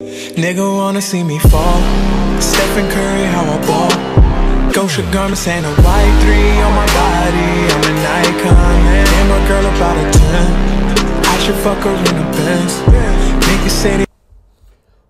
Nigga wanna see me fall. Stephen Curry, how I ball. Gosha garments and a white 3 on my body. I'm an icon, man. Damn, a girl about a 10. I should fuck her in the Benz. Niggas say they...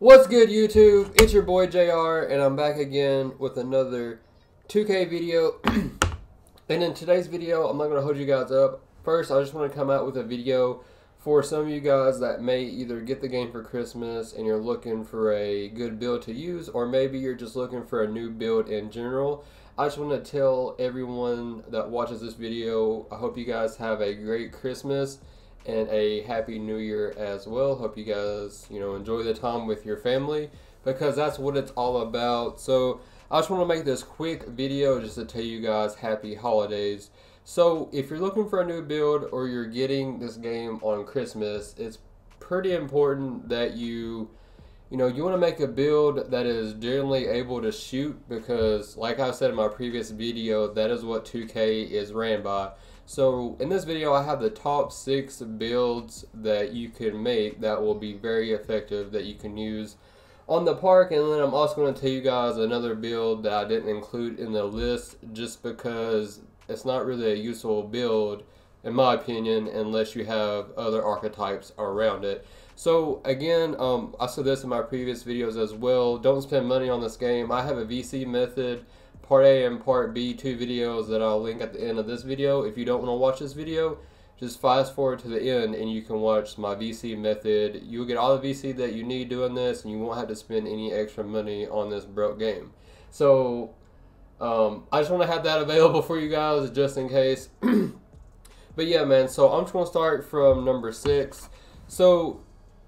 What's good, YouTube? It's your boy JR, and I'm back again with another 2K video. And in today's video, I'm not going to hold you guys up. First, I just want to come out with a video for some of you guys that may either get the game for Christmas and you're looking for a good build to use, or maybe you're just looking for a new build in general. I just want to tell everyone that watches this video, I hope you guys have a great Christmas and a happy new year as well. Hope you guys, enjoy the time with your family, because that's what it's all about. So I just want to make this quick video just to tell you guys happy holidays. So if you're looking for a new build or you're getting this game on Christmas, it's pretty important that you want to make a build that is generally able to shoot, because like I said in my previous video, that is what 2K is ran by. So in this video, I have the top 6 builds that you can make that will be very effective that you can use on the park. And then I'm also going to tell you guys another build that I didn't include in the list just because it's not really a useful build in my opinion unless you have other archetypes around it. So again, I said this in my previous videos as well, don't spend money on this game. I have a VC method, part A and part B, 2 videos that I'll link at the end of this video. If you don't want to watch this video, just fast forward to the end and you can watch my VC method. You'll get all the VC that you need doing this, and you won't have to spend any extra money on this broke game. So I just want to have that available for you guys just in case. But yeah, man, so I'm just going to start from number 6. So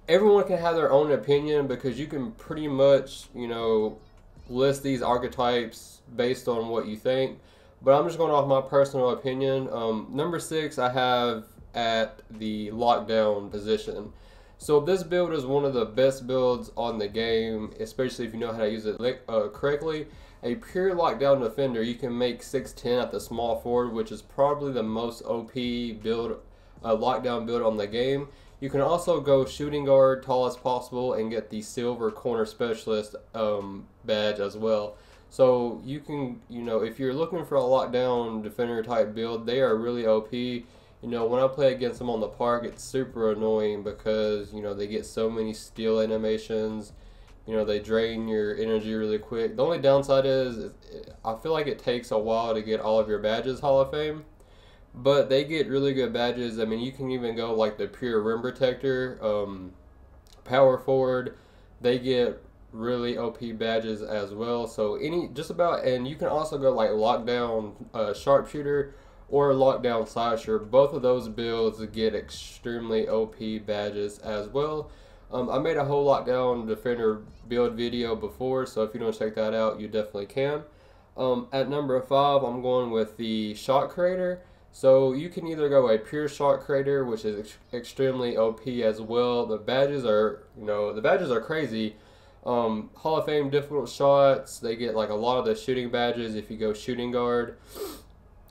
everyone can have their own opinion, because you can pretty much, list these archetypes based on what you think. But I'm just going off my personal opinion. Number 6 I have at the lockdown position. So this build is one of the best builds on the game, especially if you know how to use it correctly. A pure lockdown defender, you can make 6'10" at the small forward, which is probably the most OP build, lockdown build on the game. You can also go shooting guard, tall as possible, and get the silver corner specialist badge as well. So you can, if you're looking for a lockdown defender type build, they are really OP. When I play against them on the park, it's super annoying because, they get so many steal animations. They drain your energy really quick. The only downside is I feel like it takes a while to get all of your badges Hall of Fame, but they get really good badges. I mean, you can even go like the pure rim protector, power forward. They get really OP badges as well. So and you can also go like lockdown sharpshooter or lockdown slasher. Both of those builds get extremely OP badges as well. I made a whole lockdown defender build video before, so if you don't check that out, you definitely can. At number 5, I'm going with the shot creator. So you can either go a pure shot creator, which is extremely OP as well. The badges are, crazy. Hall of Fame difficult shots. They get like a lot of the shooting badges if you go shooting guard.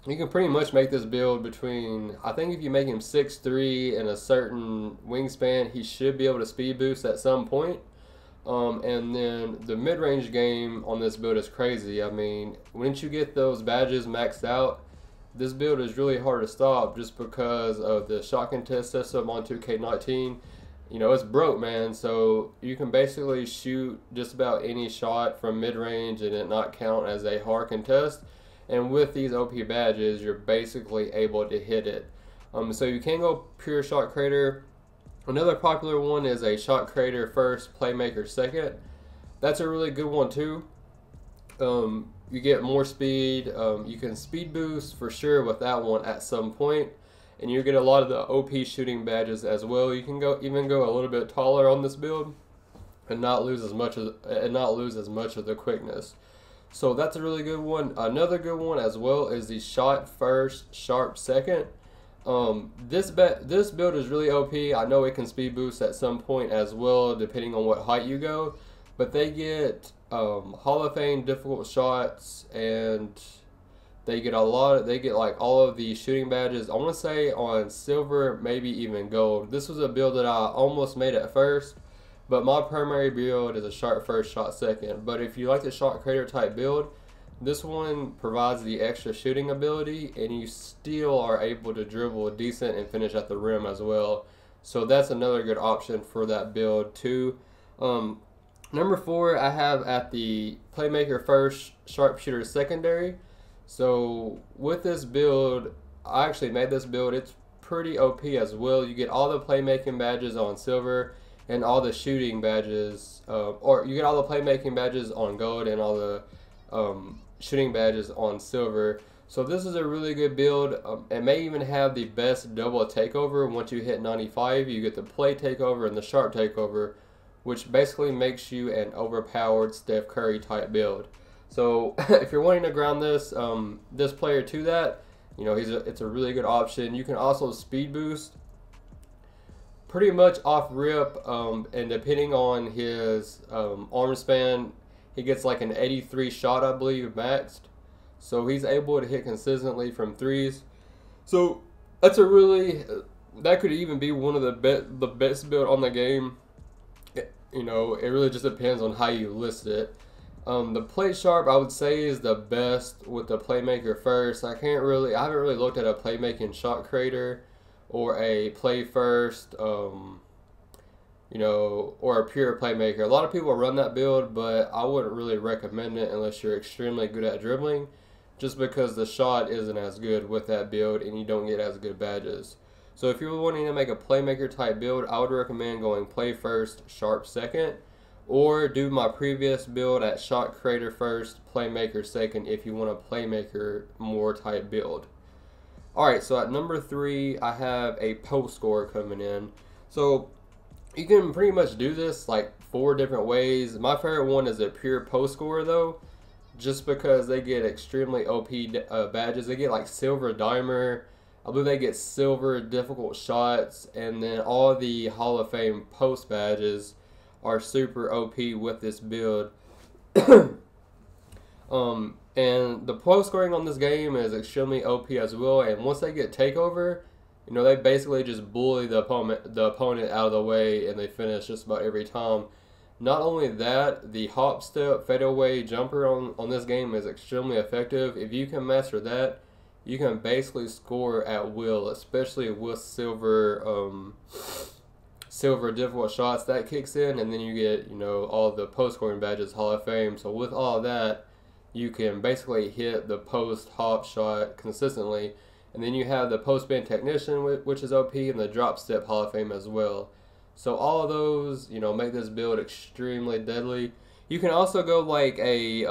You can pretty much make this build between, I think if you make him 6'3" and a certain wingspan, he should be able to speed boost at some point. And then the mid-range game on this build is crazy. I mean, once you get those badges maxed out, this build is really hard to stop just because of the shot contest system on 2K19. It's broke, man. So you can basically shoot just about any shot from mid-range and it not count as a hard contest. And with these OP badges, you're basically able to hit it. So you can go pure shot creator. Another popular one is a shot creator first, playmaker second. That's a really good one too. You get more speed. You can speed boost for sure with that one at some point, and you get a lot of the OP shooting badges as well. You can even go a little bit taller on this build and not lose as much of the quickness. So that's a really good one. Another good one as well is the shot first, sharp second. This build is really OP. I know it can speed boost at some point as well, depending on what height you go. But they get Hall of Fame difficult shots, and they get like all of the shooting badges. I want to say on silver, maybe even gold. This was a build that I almost made at first, But my primary build is a shot first, shot second. But if you like the shot creator type build, this one provides the extra shooting ability, and you still are able to dribble decent and finish at the rim as well. So that's another good option for that build too. Number 4, I have at the playmaker first, sharpshooter secondary. So with this build, I actually made this build. It's pretty OP as well. You get all the playmaking badges on silver and all the shooting badges, or you get all the playmaking badges on gold and all the shooting badges on silver. So this is a really good build. It may even have the best double takeover. Once you hit 95, you get the play takeover and the sharp takeover, which basically makes you an overpowered Steph Curry type build. So if you're wanting to ground this this player to that, you know, it's a really good option. You can also speed boost pretty much off rip, and depending on his arm span, he gets like an 83 shot, I believe, maxed. So he's able to hit consistently from threes. So that's a really, that could even be one of the best build on the game. You know, it really just depends on how you list it. The play sharp, I would say, is the best with the playmaker first. I haven't really looked at a playmaking shot creator or a play first, you know, or a pure playmaker. A lot of people run that build, but I wouldn't really recommend it unless you're extremely good at dribbling, just because the shot isn't as good with that build and you don't get as good badges. So if you're wanting to make a playmaker type build, I would recommend going play first, sharp second, or do my previous build at shot creator first, playmaker second if you want a playmaker more type build. Alright, so at number 3, I have a post scorer coming in. So you can pretty much do this like 4 different ways. My favorite one is a pure post scorer though, just because they get extremely OP badges. They get like silver dimer, I believe they get silver difficult shots, and then all the Hall of Fame post badges are super OP with this build. And the post scoring on this game is extremely OP as well, and once they get takeover, you know, they basically just bully the opponent out of the way and they finish just about every time. Not only that, the hop step fadeaway jumper on this game is extremely effective. If you can master that, you can basically score at will, especially with silver silver difficult shots. That kicks in, and then you get, you know, all the post scoring badges, Hall of Fame. So with all of that, you can basically hit the post hop shot consistently, and then you have the post bend technician, which is OP, and the drop step Hall of Fame as well. So all of those, you know, make this build extremely deadly. You can also go like a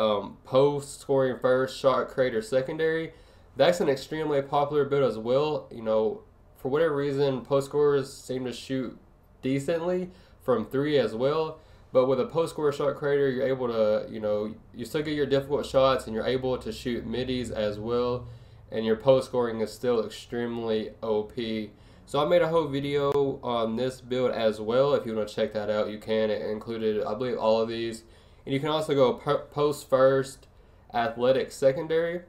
post scoring first, shot creator secondary. That's an extremely popular build as well. You know, for whatever reason, post scorers seem to shoot decently from 3 as well. But with a post scorer shot creator, you're able to, you know, you still get your difficult shots and you're able to shoot middies as well. And your post scoring is still extremely OP. So I made a whole video on this build as well. If you want to check that out, you can. It included, I believe, all of these. And you can also go post first, athletic secondary.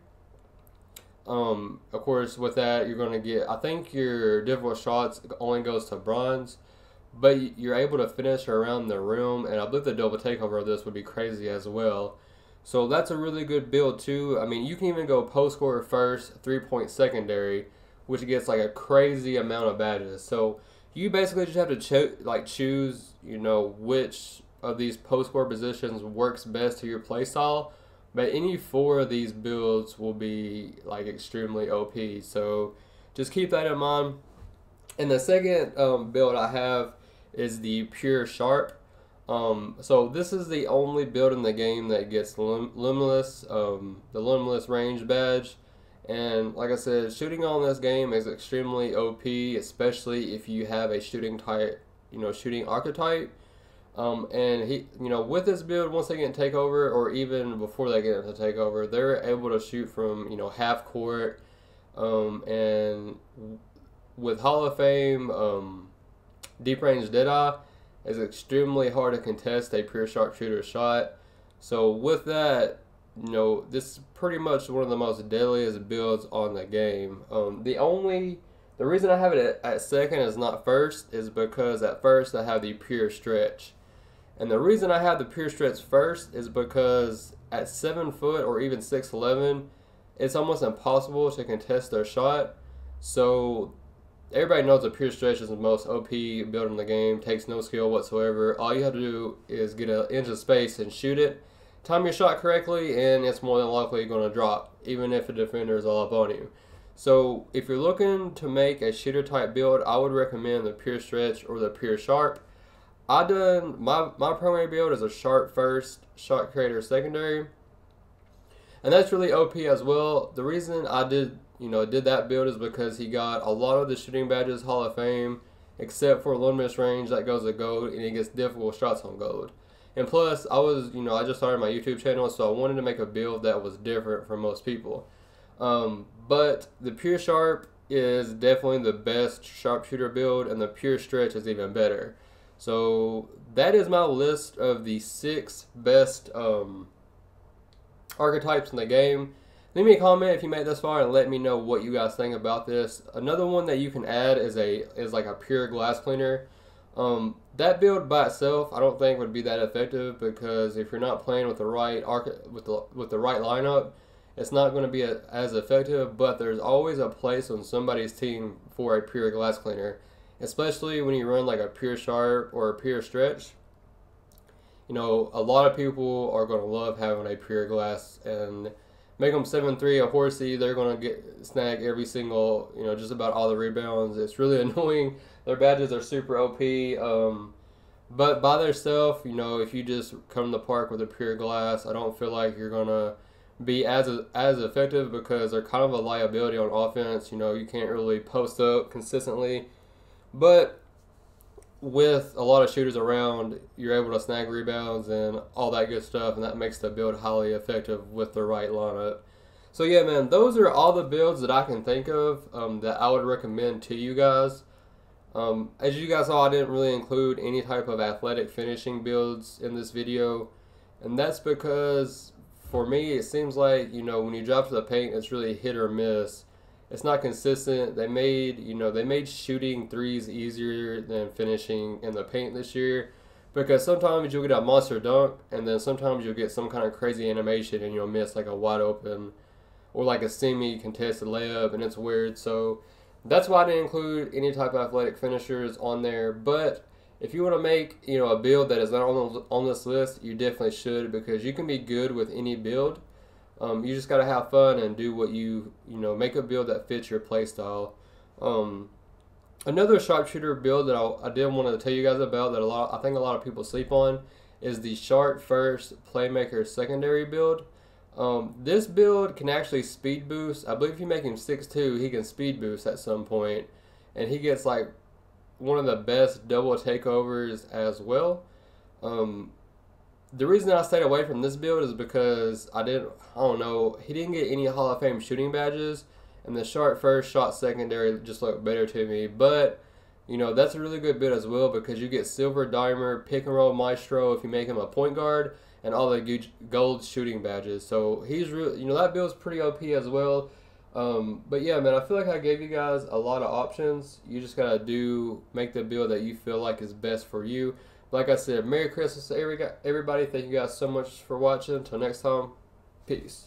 Of course, with that, you're going to get, I think your difficult shots only goes to bronze, but you're able to finish around the rim, and I believe the double takeover of this would be crazy as well. So that's a really good build too. I mean, you can even go post scorer first, 3-point secondary, which gets like a crazy amount of badges. So you basically just have to choose, you know, which of these post scorer positions works best to your play style. But any 4 of these builds will be like extremely OP. So just keep that in mind. And the second build I have is the pure sharp. So this is the only build in the game that gets limitless, the limitless range badge. And like I said, shooting on this game is extremely OP, especially if you have a shooting type, you know, shooting archetype. And he, you know, with this build, once they get into takeover, or even before they get into takeover, they're able to shoot from, you know, half court. And with Hall of Fame, deep range deadeye is extremely hard to contest a pure sharpshooter shot. So with that, you know, this is pretty much one of the most deadliest builds on the game. The reason I have it at second is not first is because at first I have the pure stretch. And the reason I have the pure stretch first is because at 7 foot or even 6'11", it's almost impossible to contest their shot. So everybody knows the pure stretch is the most OP build in the game. Takes no skill whatsoever. All you have to do is get an inch of space and shoot it. Time your shot correctly, and it's more than likely going to drop, even if a defender is all up on you. So if you're looking to make a shooter type build, I would recommend the pure stretch or the pure sharp. I done my primary build is a sharp first, shot creator secondary, and that's really OP as well. The reason I did that build is because he got a lot of the shooting badges Hall of Fame, except for limitless range that goes to gold, and he gets difficult shots on gold. And plus, I just started my YouTube channel, so I wanted to make a build that was different from most people. But the pure sharp is definitely the best sharpshooter build, and the pure stretch is even better. So that is my list of the 6 best archetypes in the game. Leave me a comment if you made it this far and let me know what you guys think about this. Another one that you can add is like a pure glass cleaner. That build by itself I don't think would be that effective, because if you're not playing with the right with the right lineup, it's not going to be as effective. But there's always a place on somebody's team for a pure glass cleaner, especially when you run like a pure sharp or a pure stretch. A lot of people are going to love having a pure glass, and make them 7'3", a horsey, they're going to snag every single, just about all the rebounds. It's really annoying. Their badges are super OP. But by themselves, if you just come to the park with a pure glass, I don't feel like you're going to be as effective, because they're kind of a liability on offense. You can't really post up consistently. But with a lot of shooters around, you're able to snag rebounds and all that good stuff, and that makes the build highly effective with the right lineup. So yeah, man, those are all the builds that I can think of that I would recommend to you guys. As you guys saw, I didn't really include any type of athletic finishing builds in this video, and that's because for me it seems like when you drop to the paint, it's really hit or miss. It's not consistent. They made shooting threes easier than finishing in the paint this year, because sometimes you'll get a monster dunk, and then sometimes you'll get some kind of crazy animation and you'll miss like a wide open or like a semi-contested layup, and it's weird. So that's why I didn't include any type of athletic finishers on there. But if you want to make a build that is not on this list, you definitely should, because you can be good with any build. You just gotta have fun and do what make a build that fits your play style. Another sharpshooter build that I did want to tell you guys about that I think a lot of people sleep on is the sharp first playmaker secondary build. This build can actually speed boost. I believe if you make him 6'2", he can speed boost at some point, and he gets like one of the best double takeovers as well. The reason I stayed away from this build is because he didn't get any Hall of Fame shooting badges, and the sharp first, shot secondary just looked better to me. But that's a really good build as well, because you get silver dimer, pick and roll maestro if you make him a point guard, and all the gold shooting badges. So he's really, that build's pretty OP as well. But yeah, man, I feel like I gave you guys a lot of options. You just gotta make the build that you feel like is best for you. Like I said, Merry Christmas to everybody. Thank you guys so much for watching. Until next time, peace.